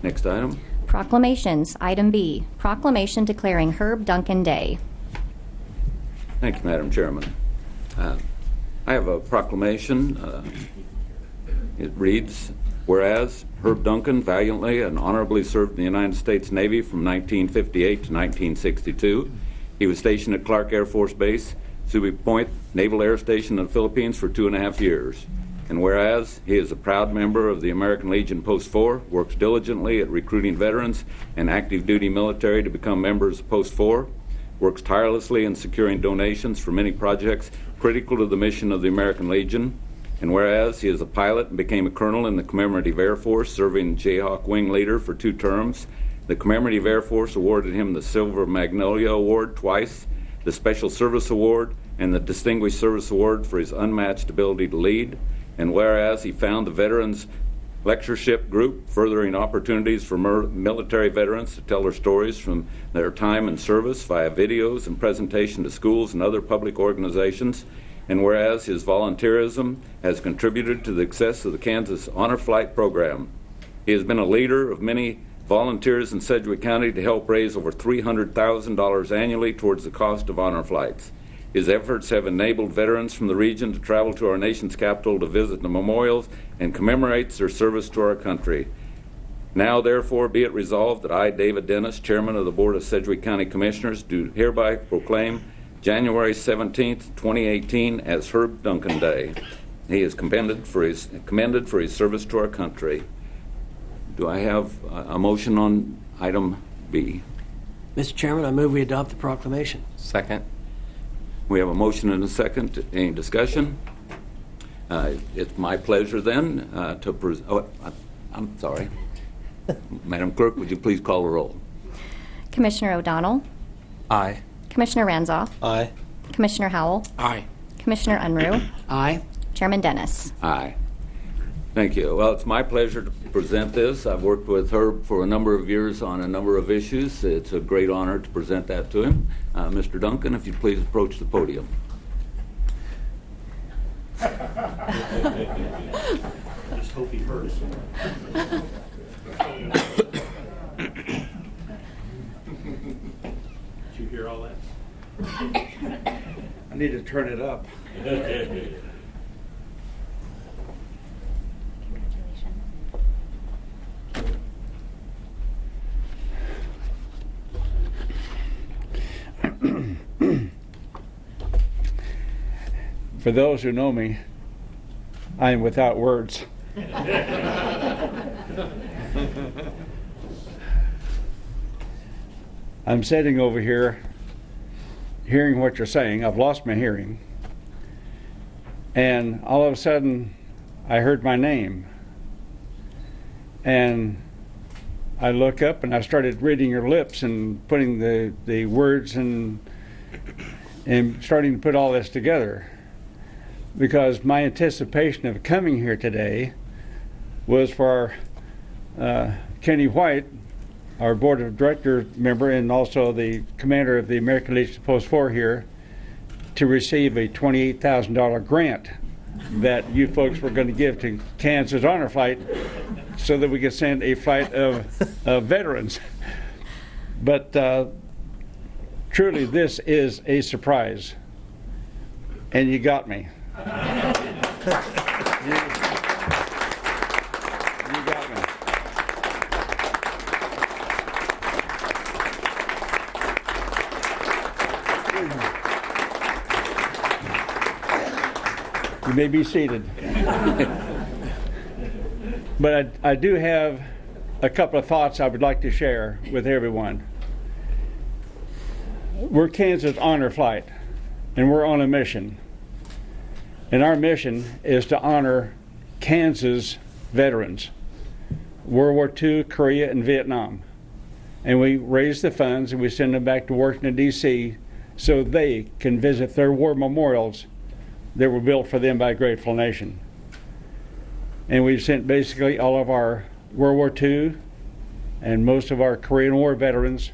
Next item. Proclamations. Item B, proclamation declaring Herb Duncan Day. Thank you, Madam Chairman. I have a proclamation. It reads, whereas Herb Duncan valiantly and honorably served in the United States Navy from 1958 to 1962. He was stationed at Clark Air Force Base, Subi Point Naval Air Station in the Philippines for 2.5 years. And whereas he is a proud member of the American Legion Post 4, works diligently at recruiting veterans and active duty military to become members of Post 4, works tirelessly in securing donations for many projects critical to the mission of the American Legion. And whereas he is a pilot and became a colonel in the Commemorative Air Force, serving Jayhawk Wing Leader for 2 terms, the Commemorative Air Force awarded him the Silver Magnolia Award twice, the Special Service Award, and the Distinguished Service Award for his unmatched ability to lead. And whereas he found the Veterans Lectureship Group furthering opportunities for military veterans to tell their stories from their time in service via videos and presentation to schools and other public organizations. And whereas his volunteerism has contributed to the success of the Kansas Honor Flight program. He has been a leader of many volunteers in Sedgwick County to help raise over $300,000 annually towards the cost of honor flights. His efforts have enabled veterans from the region to travel to our nation's capital to visit the memorials and commemorate their service to our country. Now, therefore, be it resolved that I, David Dennis, Chairman of the Board of Sedgwick County Commissioners, do hereby proclaim January 17th, 2018 as Herb Duncan Day. He is commended for his service to our country. Do I have a motion on item B? Mr. Chairman, I move we adopt the proclamation. Second. We have a motion and a second. Any discussion? It's my pleasure then to present. Oh, I'm sorry. Madam Clerk, would you please call the roll? Commissioner O'Donnell. Aye. Commissioner Ranzoff. Aye. Commissioner Howell. Aye. Commissioner Unruh. Aye. Chairman Dennis. Aye. Thank you. Well, it's my pleasure to present this. I've worked with Herb for a number of years on a number of issues. It's a great honor to present that to him. Mr. Duncan, if you'd please approach the podium. Just hope he hurts. Did you hear all that? I need to turn it up. For those who know me, I am without words. I'm sitting over here hearing what you're saying. I've lost my hearing. And all of a sudden, I heard my name. And I look up and I started reading your lips and putting the words and starting to put all this together. Because my anticipation of coming here today was for Kenny White, our board of directors member and also the commander of the American Legion Post 4 here, to receive a $28,000 grant that you folks were going to give to Kansas Honor Flight so that we could send a flight of veterans. But truly, this is a surprise. And you got me. You got me. You may be seated. But I do have a couple of thoughts I would like to share with everyone. We're Kansas Honor Flight, and we're on a mission. And our mission is to honor Kansas veterans, World War II, Korea, and Vietnam. And we raise the funds and we send them back to Washington, D.C. so they can visit their war memorials that were built for them by a grateful nation. And we've sent basically all of our World War II and most of our Korean War veterans.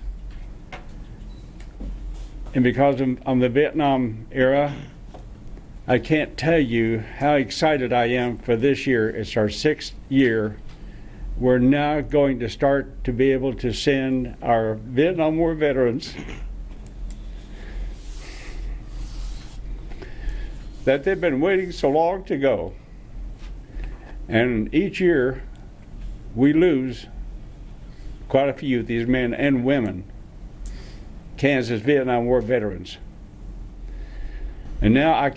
And because of the Vietnam era, I can't tell you how excited I am for this year. It's our 6th year we're now going to start to be able to send our Vietnam War veterans that they've been waiting so long to go. And each year we lose quite a few of these men and women, Kansas Vietnam War veterans. And now I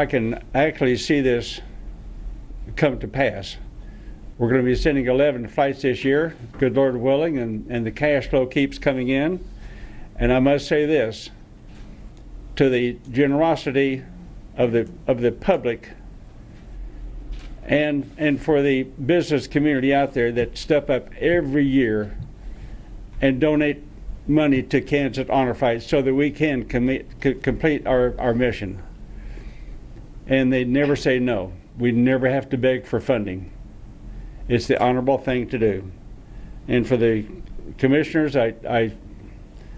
can actually see this come to pass. We're going to be sending 11 flights this year, good Lord willing, and the cash flow keeps coming in. And I must say this, to the generosity of the public and for the business community out there that step up every year and donate money to Kansas Honor Flights so that we can complete our mission. And they never say no. We never have to beg for funding. It's the honorable thing to do. And for the commissioners, I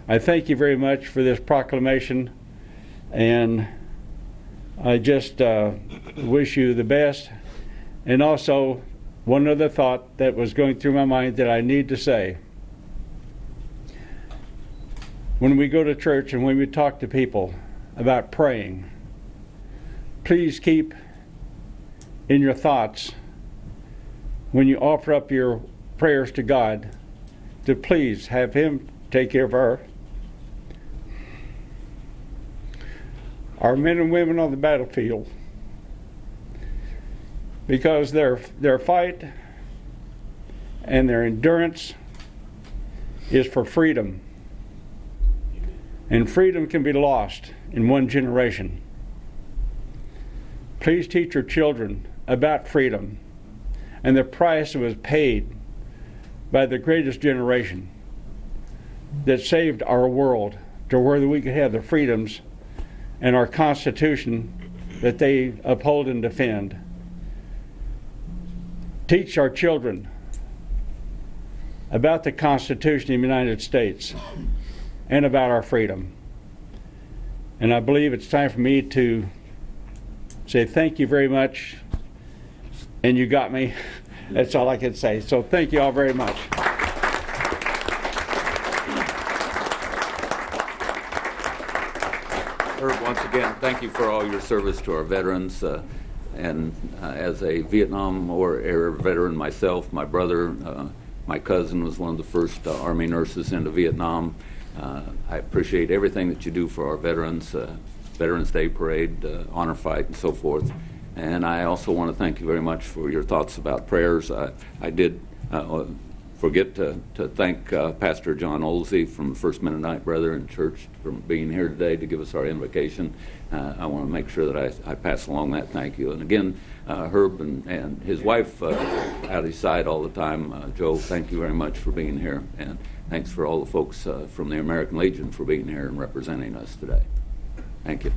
thank you very much for this proclamation, and I just wish you the best. And also, one other thought that was going through my mind that I need to say. When we go to church and when we talk to people about praying, please keep in your thoughts, when you offer up your prayers to God, to please have Him take care of our men and women on the battlefield, because their fight and their endurance is for freedom. And freedom can be lost in one generation. Please teach your children about freedom and the price that was paid by the greatest generation that saved our world to where we could have the freedoms and our Constitution that they uphold and defend. Teach our children about the Constitution of the United States and about our freedom. And I believe it's time for me to say thank you very much, and you got me. That's all I can say. So thank you all very much. Herb, once again, thank you for all your service to our veterans. And as a Vietnam War era veteran myself, my brother, my cousin was one of the first Army nurses into Vietnam. I appreciate everything that you do for our veterans, Veterans Day Parade, Honor Fight, and so forth. And I also want to thank you very much for your thoughts about prayers. I did forget to thank Pastor John Olsey from the First Mennonite Brethren Church for being here today to give us our invocation. I want to make sure that I pass along that thank you. And again, Herb and his wife at his side all the time, Joe, thank you very much for being here. And thanks for all the folks from the American Legion for being here and representing us today. Thank you.